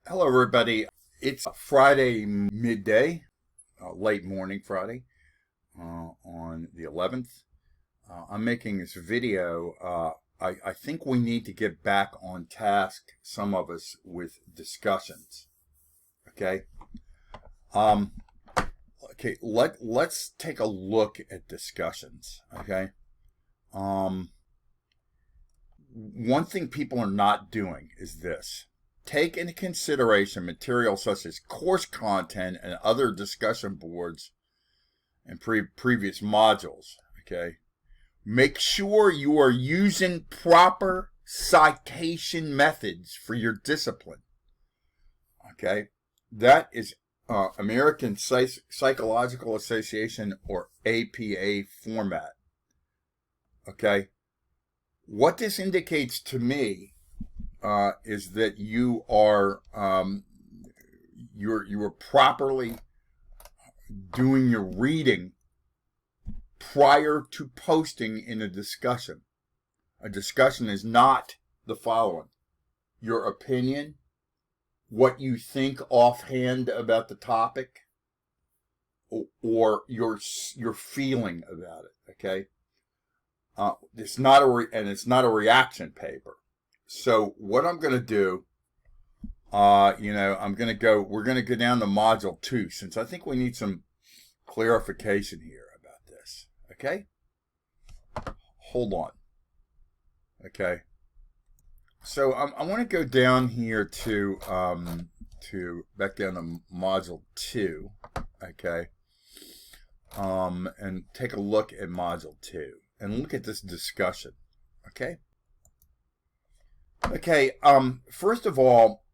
Hello, everybody. It's Friday midday, late morning Friday, on the 11th. I'm making this video. I think we need to get back on task, some of us, with discussions. Okay. Okay. Let's take a look at discussions. Okay. One thing people are not doing is this. Take into consideration material such as course content and other discussion boards and previous modules, okay? Make sure you are using proper citation methods for your discipline, okay? That is American Psychological Association, or APA format, okay? What this indicates to me is that you are properly doing your reading prior to posting in a discussion. A discussion is not the following: your opinion, what you think offhand about the topic, or your feeling about it. Okay, it's not a reaction paper. So what I'm going to do, we're going to go down to module 2, since I think we need some clarification here about this. Okay? Hold on. Okay. So I want to go down here to back down to module 2. Okay. And take a look at module 2 and look at this discussion. Okay. Okay, first of all,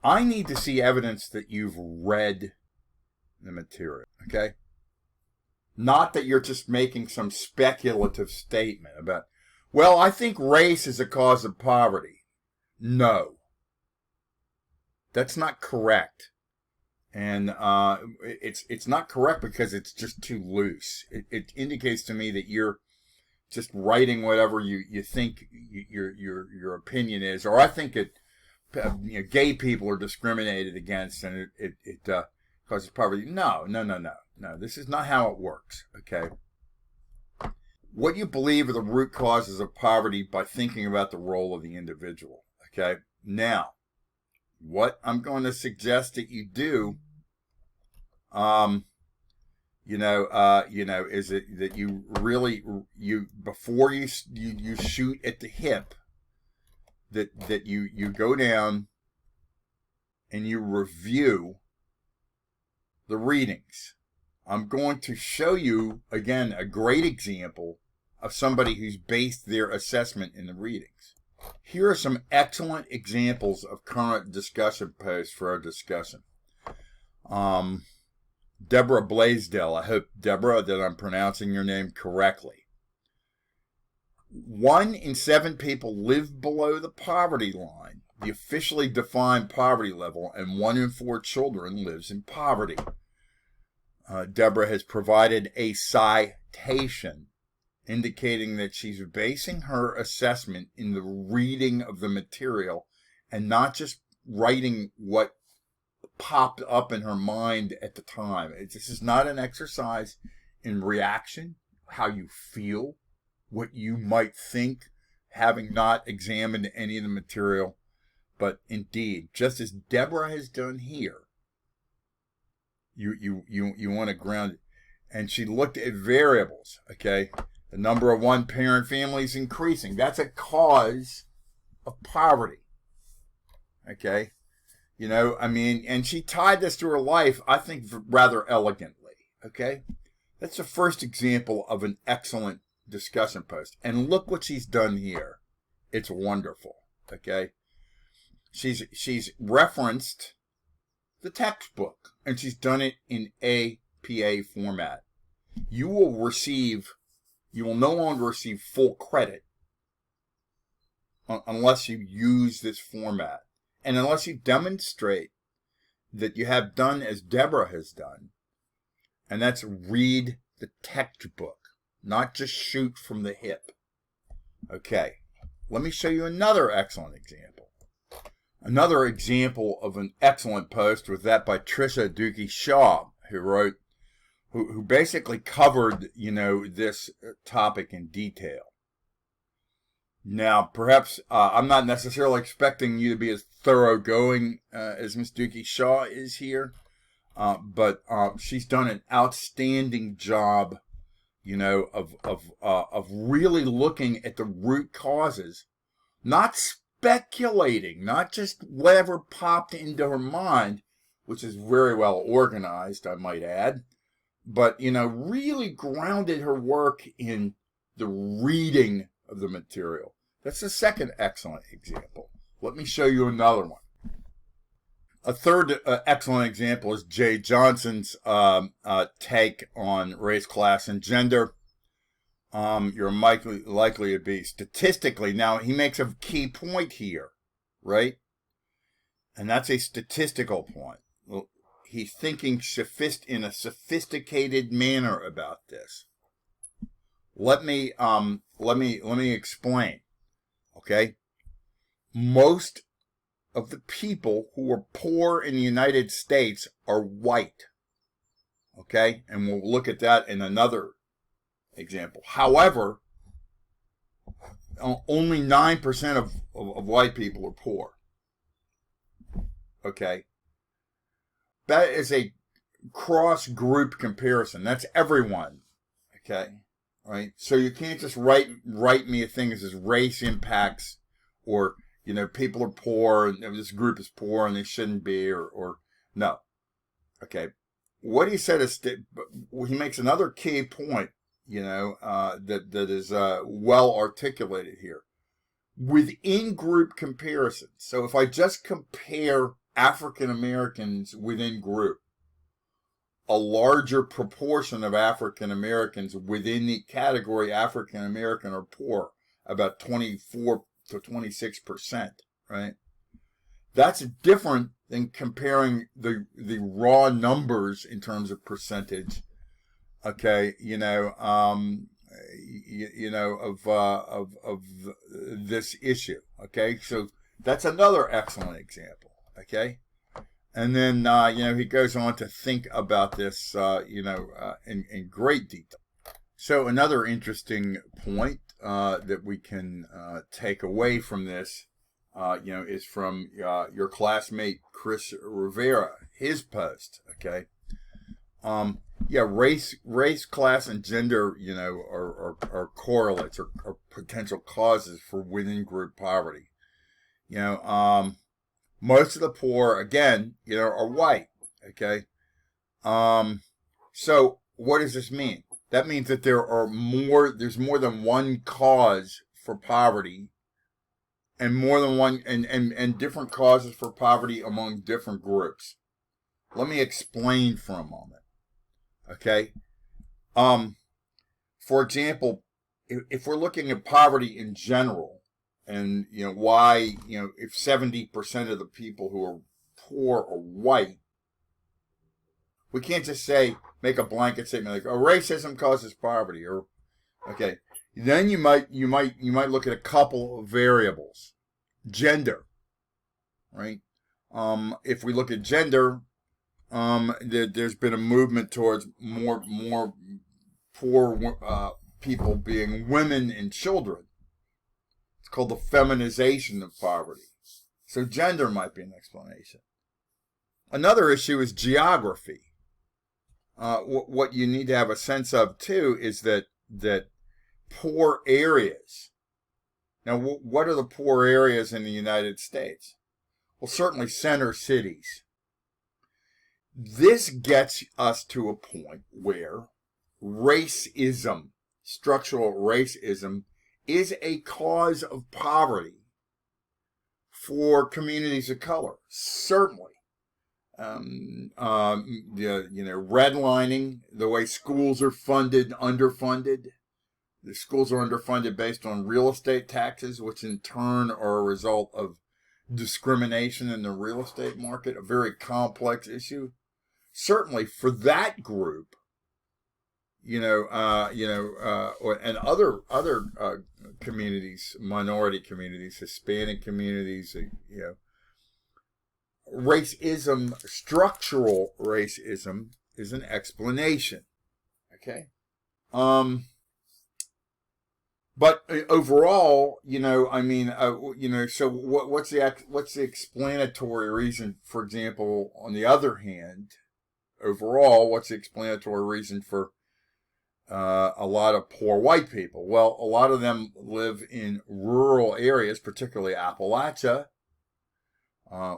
I need to see evidence that you've read the material, okay? Not that you're just making some speculative statement about, well, I think race is a cause of poverty. No. That's not correct. And it's not correct because it's just too loose. It indicates to me that you're just writing whatever you think your opinion is, or I think that gay people are discriminated against and it causes poverty. No. This is not how it works. Okay. What you believe are the root causes of poverty by thinking about the role of the individual. Okay. Now, what I'm going to suggest that you do, is it that you really, before you shoot at the hip, that you go down and you review the readings. I'm going to show you, again, a great example of somebody who's based their assessment in the readings. Here are some excellent examples of current discussion posts for our discussion. Deborah Blaisdell, I hope, Deborah, that I'm pronouncing your name correctly. 1 in 7 people live below the poverty line, the officially defined poverty level, and 1 in 4 children lives in poverty. Deborah has provided a citation indicating that she's basing her assessment in the reading of the material and not just writing what popped up in her mind at the time. This is not an exercise in reaction, how you feel, what you might think, having not examined any of the material, but indeed, just as Deborah has done here, you want to ground it. And she looked at variables. Okay, the number of one-parent families increasing. That's a cause of poverty. Okay. And she tied this to her life, I think, rather elegantly, okay? That's the first example of an excellent discussion post. And look what she's done here. It's wonderful, okay? She's referenced the textbook, and she's done it in APA format. You will no longer receive full credit unless you use this format. And unless you demonstrate that you have done as Deborah has done, and that's read the textbook, not just shoot from the hip. Okay, let me show you another excellent example. Another example of an excellent post was that by Trisha Dukey Shaw, who basically covered, this topic in detail. Now, perhaps I'm not necessarily expecting you to be as thoroughgoing as Ms. Dukey Shaw is here, but she's done an outstanding job, of really looking at the root causes, not speculating, not just whatever popped into her mind, which is very well organized, I might add, but, really grounded her work in the reading of the material. That's the second excellent example. Let me show you another one. A third excellent example is Jay Johnson's take on race, class, and gender. You're likely to be statistically. Now, he makes a key point here, right? And that's a statistical point. He's thinking in a sophisticated manner about this. Let me explain. Okay? Most of the people who are poor in the United States are white. Okay? And we'll look at that in another example. However, only 9% of white people are poor. Okay? That is a cross-group comparison. That's everyone. Okay? Right? So you can't just write me a thing that says race impacts, or, people are poor, and this group is poor and they shouldn't be, or no. Okay. What he said is, he makes another key point, that is well articulated here. Within group comparisons. So if I just compare African Americans within group, a larger proportion of African Americans within the category African American are poor, about 24 to 26%, right? That's different than comparing the raw numbers in terms of percentage, okay, of this issue, okay? So that's another excellent example, okay? And then, he goes on to think about this, in great detail. So another interesting point that we can take away from this, is from your classmate Chris Rivera, his post, okay? Race, class, and gender, are correlates or potential causes for within group poverty. Most of the poor, again, are white, okay? So what does this mean? That means that there's more than one cause for poverty, and more than one, and different causes for poverty among different groups. Let me explain for a moment, okay? For example, if we're looking at poverty in general, and, why, if 70% of the people who are poor are white, we can't just make a blanket statement like, racism causes poverty, or, okay. Then you might look at a couple of variables. Gender, right? If we look at gender, there's been a movement towards more poor people being women and children. It's called the feminization of poverty. So gender might be an explanation. Another issue is geography. What you need to have a sense of, too, is that poor areas. Now, what are the poor areas in the United States? Well, certainly center cities. This gets us to a point where racism, structural racism, is a cause of poverty for communities of color. Certainly. Redlining, the way schools are underfunded. The schools are underfunded based on real estate taxes, which in turn are a result of discrimination in the real estate market, a very complex issue. Certainly for that group, and other communities, minority communities, Hispanic communities, racism, structural racism, is an explanation. Okay. But overall, so what's the explanatory reason? For example, on the other hand, overall, what's the explanatory reason for a lot of poor white people? Well, a lot of them live in rural areas, particularly Appalachia,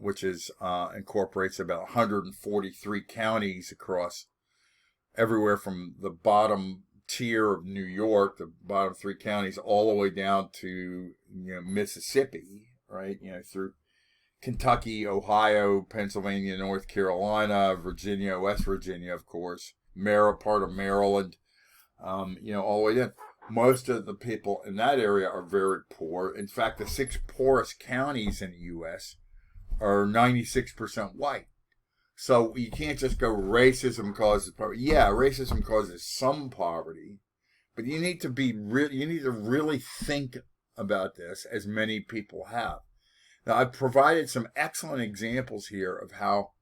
which incorporates about 143 counties across everywhere from the bottom tier of New York, the bottom 3 counties, all the way down to Mississippi, right? Through Kentucky, Ohio, Pennsylvania, North Carolina, Virginia, West Virginia, of course, part of Maryland, all the way down. Most of the people in that area are very poor. In fact, the 6 poorest counties in the U.S. are 96% white. So you can't just go racism causes poverty. Yeah, racism causes some poverty, but you need to really think about this, as many people have. Now, I've provided some excellent examples here of how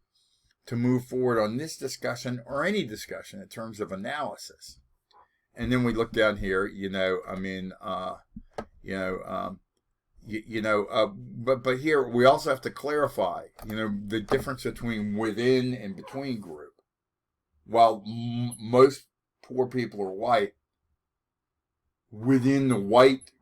to move forward on this discussion or any discussion in terms of analysis. And then we look down here, but here we also have to clarify, the difference between within and between group. While most poor people are white, within the white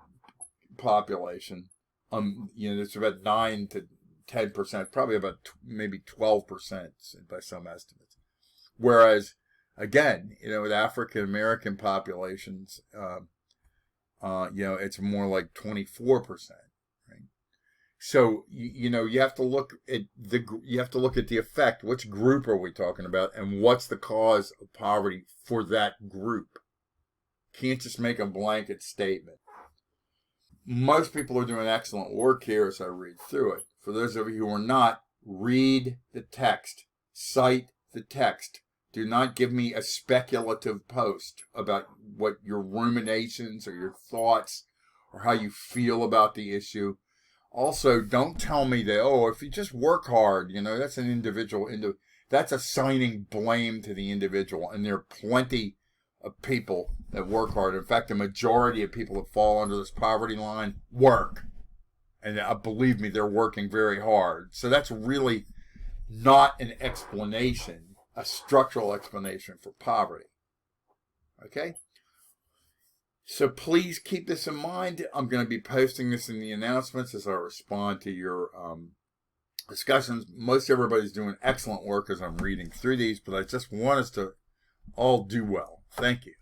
population, it's about 9 to 10%, probably about maybe 12% by some estimates. Whereas, again, with African American populations, it's more like 24%. So you have to look at the effect. Which group are we talking about, and what's the cause of poverty for that group? Can't just make a blanket statement. Most people are doing excellent work here as I read through it. For those of you who are not, read the text, cite the text. Do not give me a speculative post about what your ruminations or your thoughts or how you feel about the issue. Also, don't tell me that, if you just work hard, that's an individual, that's assigning blame to the individual. And there are plenty of people that work hard. In fact, the majority of people that fall under this poverty line work. And believe me, they're working very hard. So that's really not an explanation, a structural explanation for poverty. Okay? So please keep this in mind. I'm going to be posting this in the announcements as I respond to your discussions. Most everybody's doing excellent work as I'm reading through these, but I just want us to all do well. Thank you.